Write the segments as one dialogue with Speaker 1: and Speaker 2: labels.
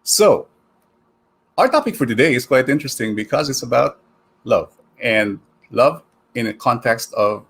Speaker 1: So, our topic for today is quite interesting because it's about love and love in a context of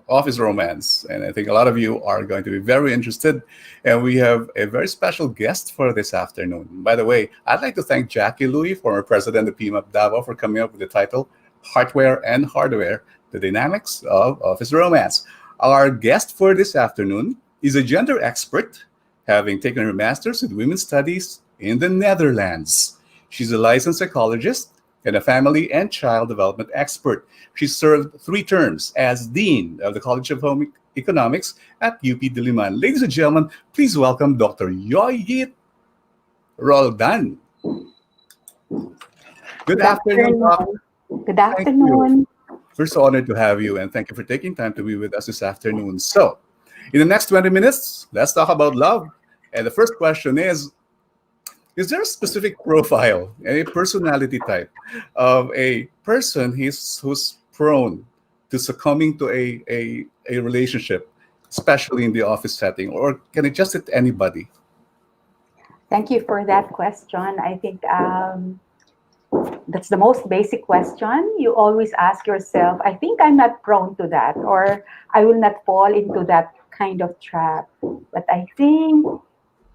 Speaker 1: office romance. And I think a lot of you are going to be very interested. And we have a very special guest for this afternoon. By the way, I'd like to thank Jackie Louie, former president of PMAP Davao, for coming up with the title Heartware and Hardware, the Dynamics of Office Romance. Our guest for this afternoon is a gender expert, having taken her master's in women's studies in the Netherlands. She's a licensed psychologist and a family and child development expert. She served 3 terms as Dean of the College of Home Economics at UP Diliman. Ladies and gentlemen, please welcome Dr. Yoyit Roldan. Good
Speaker 2: Good
Speaker 1: afternoon, Doc.
Speaker 2: afternoon. Good
Speaker 1: Thank you.
Speaker 2: afternoon.
Speaker 1: We're so honored to have you, and thank you for taking time to be with us this afternoon. So, in the next 20 minutes, let's talk about love. And the first question is there a specific profile, a personality type of a person who's prone to succumbing to a relationship, especially in the office setting, or can it just hit anybody?
Speaker 2: Thank you for that question. I think that's the most basic question you always ask yourself. I think I'm not prone to that, or I will not fall into that kind of trap. But I think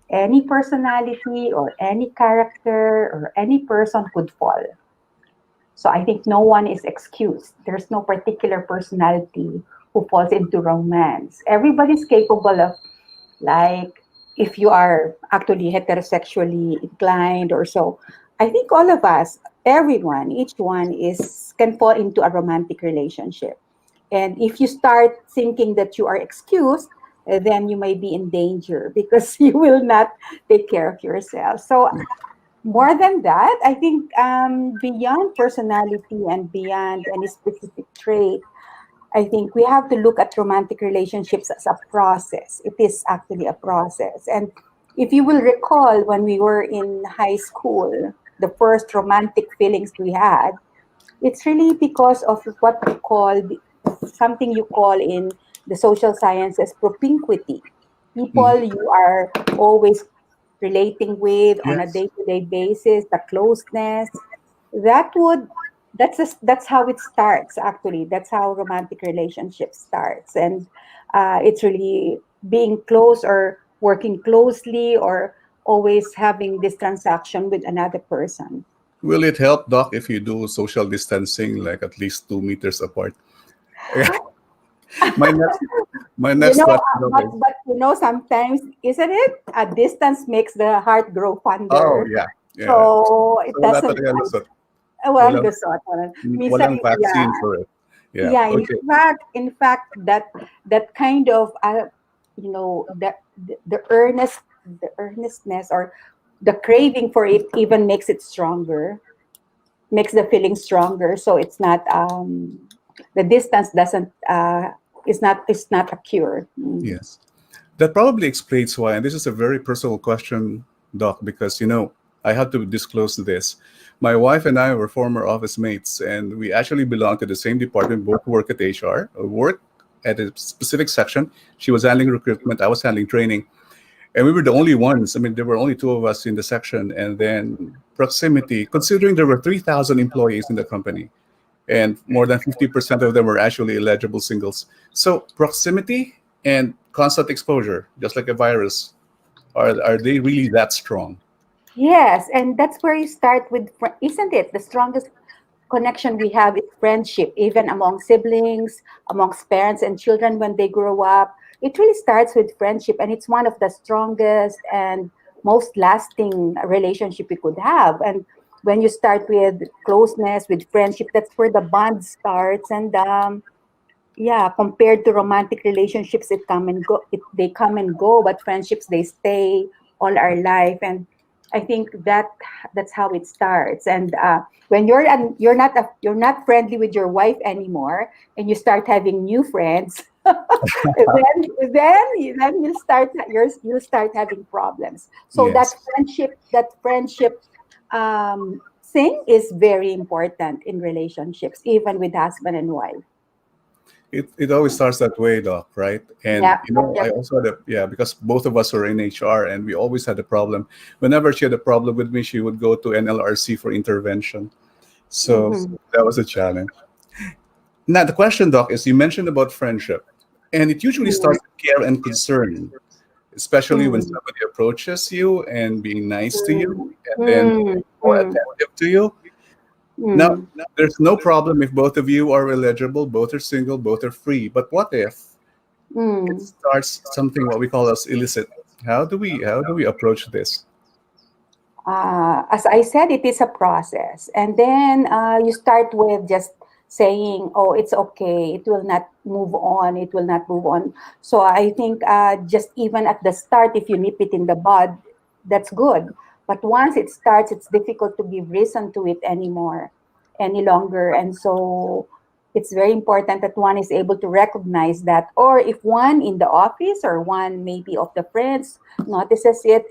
Speaker 2: any personality or any character or any person could fall. So I think no one is excused. There's no particular personality who falls into romance. Everybody's capable of, like, if you are actually heterosexually inclined or so. I think all of us, everyone, each one is can fall into a romantic relationship. And if you start thinking that you are excused, then you may be in danger because you will not take care of yourself. So more than that, I think beyond personality and beyond any specific trait, I think we have to look at romantic relationships as a process. It is actually a process. And if you will recall, when we were in high school, the first romantic feelings we had, it's really because of what we call something you call in the social sciences propinquity. People
Speaker 1: Mhm.
Speaker 2: you are always relating with on a
Speaker 1: Yes.
Speaker 2: day-to-day basis, the closeness, that would that's how it starts actually. That's how romantic relationship starts. And it's really being close or working closely or always having this transaction with another person.
Speaker 1: Will it help, Doc, if you do social distancing, like at least 2 meters apart? my next, my
Speaker 2: You
Speaker 1: next
Speaker 2: know,
Speaker 1: question, Doc, is
Speaker 2: sometimes, isn't it? A distance makes the heart grow
Speaker 1: oh
Speaker 2: fonder.
Speaker 1: yeah, yeah.
Speaker 2: So it
Speaker 1: So wala
Speaker 2: doesn't,
Speaker 1: talaga lusot.
Speaker 2: walang
Speaker 1: Walang
Speaker 2: gusot. Minsan,
Speaker 1: walang vaccine
Speaker 2: yeah.
Speaker 1: for it. Yeah.
Speaker 2: Yeah,
Speaker 1: Okay.
Speaker 2: in fact, that kind of, the earnestness or the craving for it even makes it stronger, makes the feeling stronger. So it's not, the distance doesn't, it's not a cure. Mm.
Speaker 1: Yes. That probably explains why, and this is a very personal question, Doc, because I have to disclose this. My wife and I were former office mates, and we actually belong to the same department. Both work at HR, work at a specific section. She was handling recruitment, I was handling training, and we were the only ones. I mean, there were only 2 of us in the section, and then proximity. Considering there were 3,000 employees in the company, and more than 50% of them were actually eligible singles. So proximity and constant exposure, just like a virus, are they really that strong?
Speaker 2: Yes, and that's where you start with, isn't it? The strongest connection we have is friendship, even among siblings, amongst parents and children when they grow up. It really starts with friendship, and it's one of the strongest and most lasting relationship you could have. And when you start with closeness, with friendship, that's where the bond starts. And yeah, compared to romantic relationships, it come and go. They come and go, but friendships they stay all our life. And I think that's how it starts. And when you're not friendly with your wife anymore, and you start having new friends, then you'll start having problems. So
Speaker 1: Yes.
Speaker 2: that friendship thing is very important in relationships, even with husband and wife.
Speaker 1: It always starts that way, Doc, right? And
Speaker 2: Yeah.
Speaker 1: I
Speaker 2: Yep.
Speaker 1: also had a, yeah, because both of us were in HR, and we always had a problem. Whenever she had a problem with me, she would go to NLRC for intervention. So
Speaker 2: Mm-hmm.
Speaker 1: that was a challenge. Now the question, Doc, is you mentioned about friendship, and it usually starts with care and concern, especially when
Speaker 2: Mm-hmm.
Speaker 1: somebody approaches you and being nice to you, and then more
Speaker 2: Mm-hmm.
Speaker 1: attentive to you. Now,
Speaker 2: Mm-hmm.
Speaker 1: there's no problem if both of you are eligible, both are single, both are free. But what if it
Speaker 2: Mm.
Speaker 1: starts something what we call as illicit? How do we approach this?
Speaker 2: As I said, it is a process. And then you start with just saying, oh, it's okay. It will not move on. It will not move on. So I think just even at the start, if you nip it in the bud, that's good. But once it starts, it's difficult to give reason to it anymore, any longer. And so it's very important that one is able to recognize that. Or if one in the office or one maybe of the friends notices it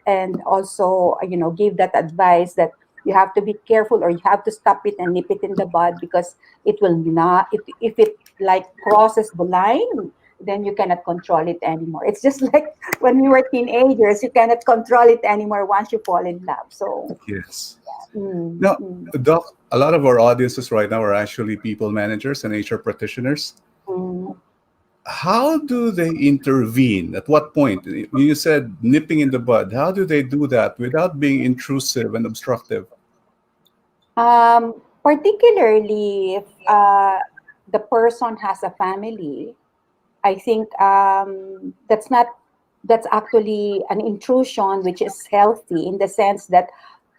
Speaker 2: and also give that advice that you have to be careful or you have to stop it and nip it in the bud because it will not if it like crosses the line, then you cannot control it anymore. It's just like when we were teenagers, you cannot control it anymore once you fall in love. So
Speaker 1: Yes.
Speaker 2: mm,
Speaker 1: Now,
Speaker 2: mm,
Speaker 1: Doc, a lot of our audiences right now are actually people managers and HR practitioners.
Speaker 2: mm.
Speaker 1: How do they intervene? At what point? You said nipping in the bud. How do they do that without being intrusive and obstructive?
Speaker 2: Particularly if the person has a family, I think that's actually an intrusion which is healthy in the sense that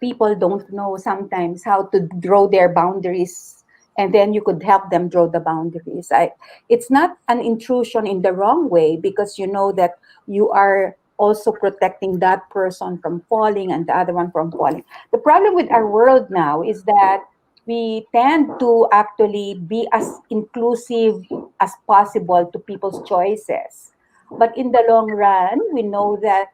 Speaker 2: people don't know sometimes how to draw their boundaries, and then you could help them draw the boundaries. It's not an intrusion in the wrong way because you know that you are also protecting that person from falling and the other one from falling. The problem with our world now is that we tend to actually be as inclusive as possible to people's choices. But in the long run, we know that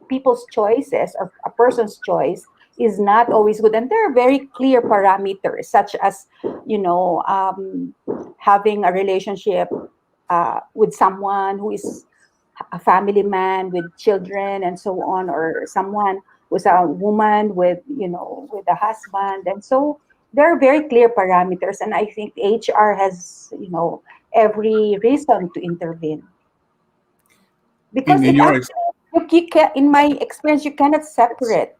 Speaker 2: people's choices or a person's choice is not always good. And there are very clear parameters, such as, you know, um, having a relationship with someone who is a family man with children and so on, or someone who's a woman with, with a husband. And so there are very clear parameters. And I think HR has, every reason to intervene because
Speaker 1: In
Speaker 2: it
Speaker 1: your
Speaker 2: actually you can, in my experience, you cannot separate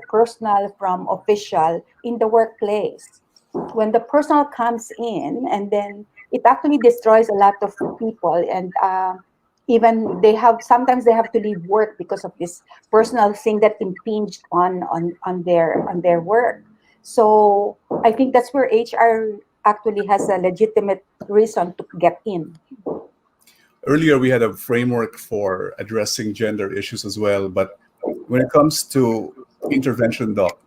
Speaker 2: personal from official in the workplace. When the personal comes in, and then it actually destroys a lot of people, and even they have to leave work because of this personal thing that impinged on their work. So I think that's where HR actually has a legitimate reason to get in.
Speaker 1: Earlier we had a framework for addressing gender issues as well, but when it comes to intervention, Doc,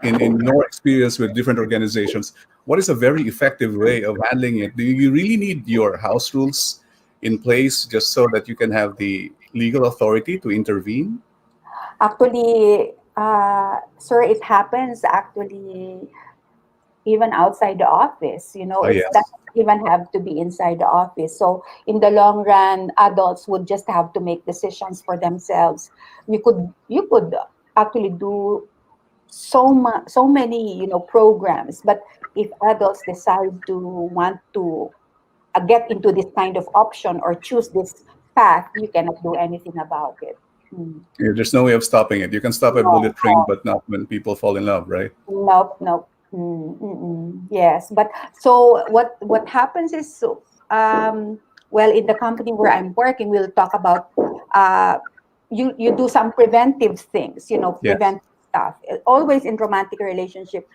Speaker 1: in your experience with different organizations, what is a very effective way of handling it? Do you really need your house rules in place just so that you can have the legal authority to intervene?
Speaker 2: Actually, sir, it happens actually even outside the office.
Speaker 1: Oh,
Speaker 2: It
Speaker 1: yes.
Speaker 2: doesn't even have to be inside the office. So in the long run, adults would just have to make decisions for themselves. You could actually do so many programs, but if adults decide to want to get into this kind of option or choose this path, you cannot do anything about it. Mm.
Speaker 1: Yeah, there's no way of stopping it. You can stop a
Speaker 2: No,
Speaker 1: bullet train, but not when people fall in love, right?
Speaker 2: nope, nope. Yes, but so what happens is, so well, in the company where I'm working, we'll talk about uh you do some preventive things,
Speaker 1: Yes.
Speaker 2: preventive stuff. Always in romantic relationship,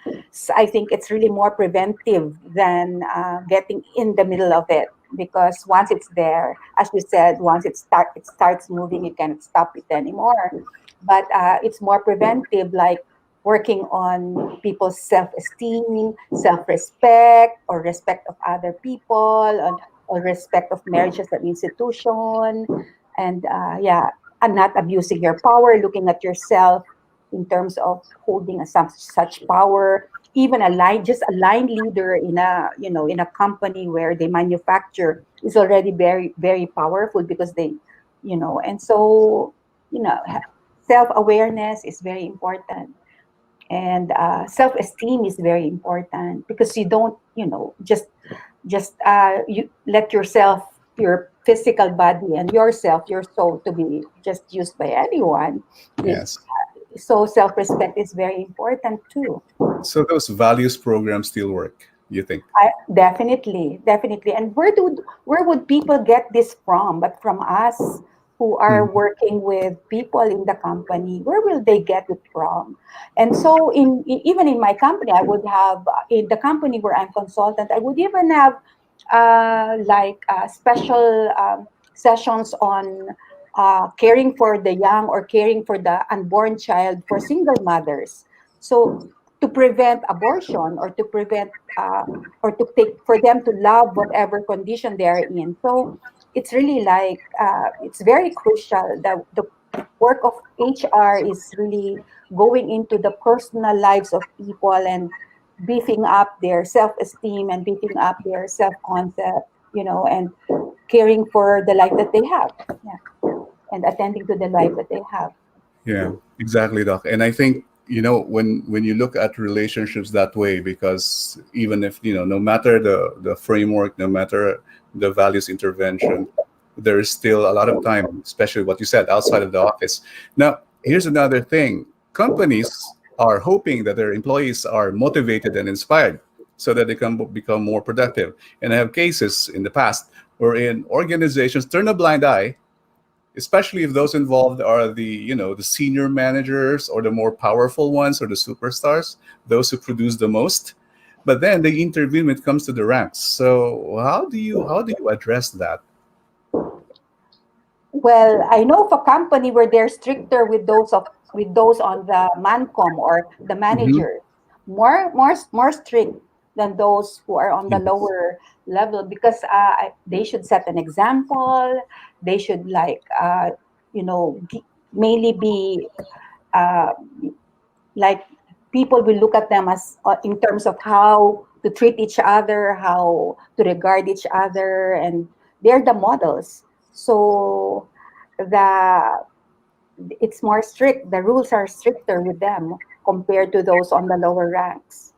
Speaker 2: I think it's really more preventive than getting in the middle of it, because once it's there, as you said, once it starts moving, you can't stop it anymore. But it's more preventive, like working on people's self-esteem, self-respect, or respect of other people, or respect of marriage as an institution, and yeah, and not abusing your power, looking at yourself in terms of holding such power, even a line, just a line leader in a, in a company where they manufacture is already very, very powerful because they, and so, self-awareness is very important, and self-esteem is very important, because you don't, just you let yourself, your physical body and yourself, your soul, to be just used by anyone. It,
Speaker 1: Yes.
Speaker 2: so self-respect is very important too.
Speaker 1: So those values programs still work, you think?
Speaker 2: Definitely, definitely. And where would people get this from? But from us who are
Speaker 1: Mhm.
Speaker 2: working with people in the company, where will they get it from? And so, even in my company, I would have, in the company where I'm consultant, I would even have like special sessions on caring for the young, or caring for the unborn child, for single mothers. So, to prevent abortion, or to prevent or to take, for them to love whatever condition they're in. So it's really like, it's very crucial that the work of HR is really going into the personal lives of people, and beefing up their self-esteem, and beefing up their self-concept, and caring for the life that they have. Yeah. And attending to the life that they have.
Speaker 1: Yeah, exactly, Doc. And I think, when you look at relationships that way, because even if, no matter the framework, no matter the values intervention, there is still a lot of time, especially what you said, outside of the office. Now, here's another thing. Companies are hoping that their employees are motivated and inspired so that they can become more productive. And I have cases in the past wherein organizations turn a blind eye, especially if those involved are the senior managers, or the more powerful ones, or the superstars, those who produce the most. But then they intervene when it comes to the ranks. So how do you address that?
Speaker 2: Well, I know of a company where they're stricter with those on the mancom, or the
Speaker 1: Hmm.
Speaker 2: manager, more strict than those who are on the
Speaker 1: Yes.
Speaker 2: lower level, because they should set an example. They should, like, mainly be, uh, like, people will look at them as, in terms of how to treat each other, how to regard each other, and they're the models. So the it's more strict. The rules are stricter with them compared to those on the lower ranks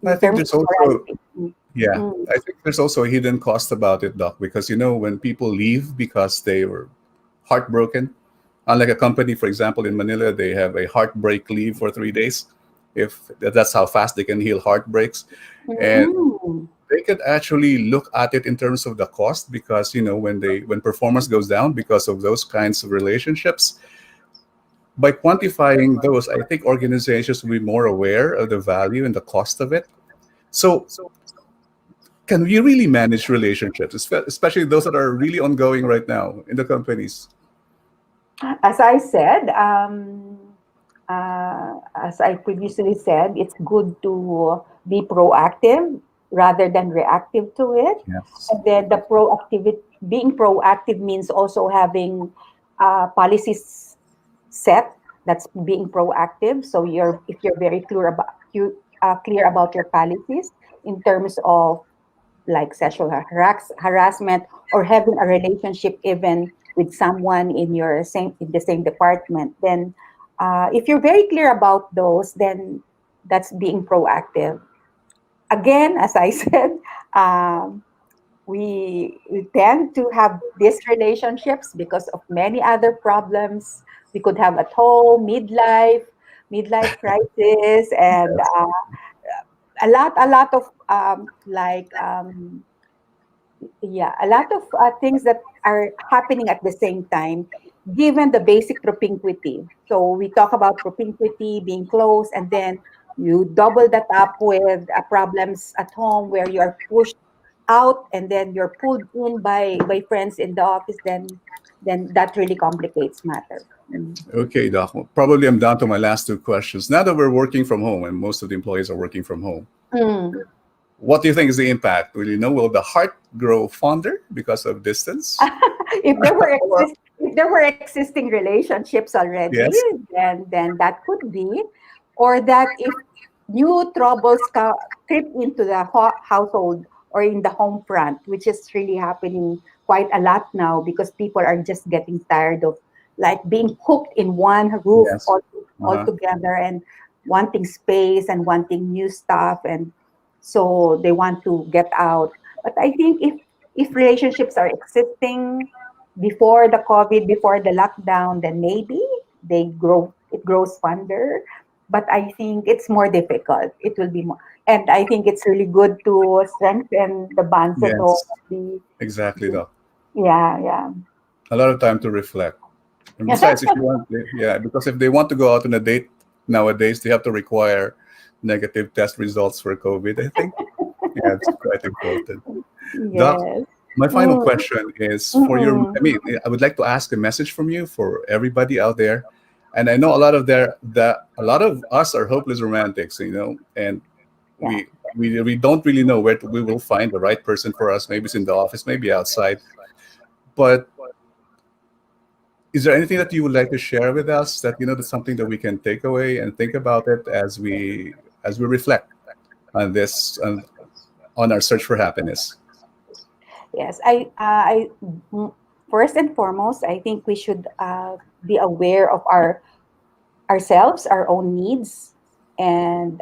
Speaker 1: I
Speaker 2: in
Speaker 1: think
Speaker 2: terms
Speaker 1: there's
Speaker 2: of
Speaker 1: also
Speaker 2: morality. Mm.
Speaker 1: Yeah,
Speaker 2: Mm.
Speaker 1: I think there's also a hidden cost about it, Doc, because when people leave because they were heartbroken, unlike a company, for example, in Manila, they have a heartbreak leave for 3 days. If that's how fast they can heal heartbreaks, and
Speaker 2: Mm.
Speaker 1: they could actually look at it in terms of the cost, because when performance goes down because of those kinds of relationships, by quantifying those, I think organizations will be more aware of the value and the cost of it. So can we really manage relationships, especially those that are really ongoing right now in the companies?
Speaker 2: As I said, as I previously said, it's good to be proactive rather than reactive to it.
Speaker 1: Yes.
Speaker 2: And then being proactive means also having policies set. That's being proactive. So if you're very clear about your policies in terms of, like, sexual harassment, or having a relationship even with someone in the same department, then if you're very clear about those, then that's being proactive. Again, as I said, um, we tend to have these relationships because of many other problems we could have at home, midlife crisis, and
Speaker 1: Yes.
Speaker 2: a lot of, like, yeah, a lot of things that are happening at the same time, given the basic propinquity. So we talk about propinquity being close, and then you double that up with problems at home where you are pushed out, and then you're pulled in by friends in the office. Then that really complicates matter. Mm.
Speaker 1: Okay, Doc. Well, probably I'm down to my last two questions. Now that we're working from home and most of the employees are working from home,
Speaker 2: Mm.
Speaker 1: what do you think is the impact? Will the heart grow fonder because of distance? Or
Speaker 2: If there were existing relationships already,
Speaker 1: yes?
Speaker 2: then that could be, or that if new troubles creep into the household or in the home front, which is really happening quite a lot now because people are just getting tired of like being hooked in one roof
Speaker 1: Yes.
Speaker 2: all
Speaker 1: Uh-huh.
Speaker 2: together and wanting space and wanting new stuff, and so they want to get out. But I think if relationships are existing before the COVID, before the lockdown, then maybe it grows fonder. But I think it's more difficult. It will be more, and I think it's really good to strengthen the bonds at home.
Speaker 1: Yes. Exactly,
Speaker 2: The-
Speaker 1: Doc.
Speaker 2: yeah, yeah.
Speaker 1: A lot of time to reflect. And besides, if you want, yeah, because if they want to go out on a date nowadays, they have to require negative test results for COVID, I think. Yeah, it's quite important. Doc,
Speaker 2: Yes.
Speaker 1: my final
Speaker 2: Mm,
Speaker 1: question is for your,
Speaker 2: mm-mm.
Speaker 1: I mean, I would like to ask a message from you for everybody out there. And I know a lot of a lot of us are hopeless romantics, and
Speaker 2: Yeah.
Speaker 1: we don't really know we will find the right person for us. Maybe it's in the office, maybe outside. But is there anything that you would like to share with us that that's something that we can take away and think about it as we reflect on this on our search for happiness?
Speaker 2: Yes, mm, first and foremost, I think we should be aware of ourselves, our own needs, and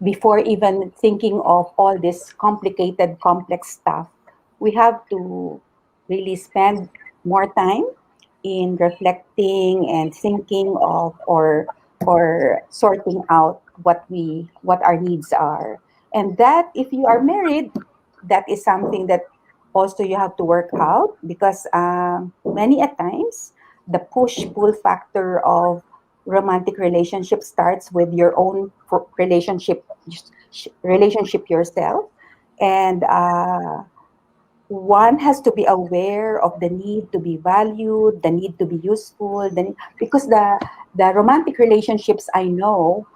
Speaker 2: before even thinking of all this complicated, complex stuff, we have to really spend more time in reflecting and thinking of or sorting out what our needs are. And that if you are married, that is something that also you have to work out because many a times the push pull factor of romantic relationship starts with your own relationship yourself, and one has to be aware of the need to be valued, the need to be useful, because the romantic relationships I know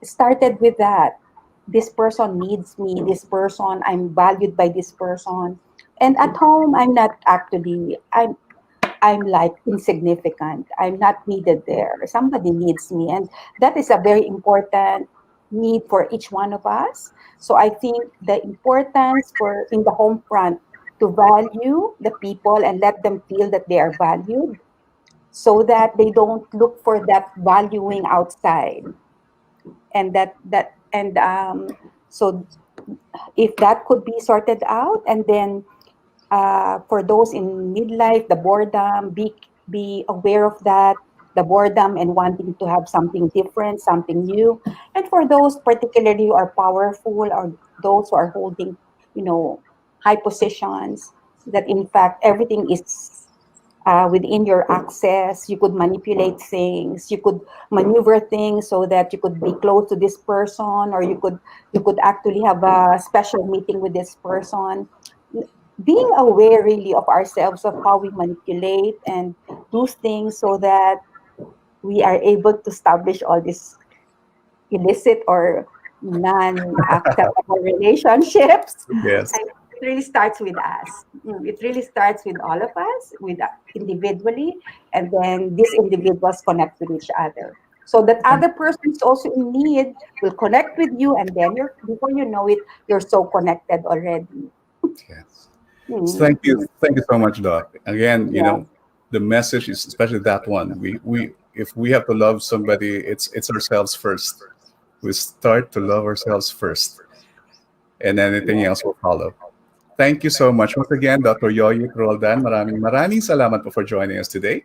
Speaker 2: started with that. This person needs me. This person, I'm valued by this person. And at home, I'm not actually. I'm like insignificant. I'm not needed there. Somebody needs me, and that is a very important need for each one of us. So I think the importance for in the home front to value the people and let them feel that they are valued, so that they don't look for that valuing outside, and so if that could be sorted out, and then for those in midlife, the boredom, be aware of that, the boredom and wanting to have something different, something new. And for those particularly who are powerful or those who are holding, high positions, that in fact everything is within your access. You could manipulate things, you could maneuver things so that you could be close to this person, or you could actually have a special meeting with this person. Being aware really of ourselves, of how we manipulate and do things so that we are able to establish all these illicit or non-acceptable relationships.
Speaker 1: Yes.
Speaker 2: It really starts with us. It really starts with all of us, with individually, and then these individuals connect with each other. So that other person is also in need will connect with you, and then before you know it, you're so connected already.
Speaker 1: Yes. So
Speaker 2: Mm,
Speaker 1: thank you so much, Doc. Again,
Speaker 2: yeah.
Speaker 1: the message is especially that one. We if we have to love somebody, it's ourselves first. We start to love ourselves first, and anything else will follow. Thank you so much once again, Dr. Yoyit Roldan. Maraming maraming salamat po for joining us today.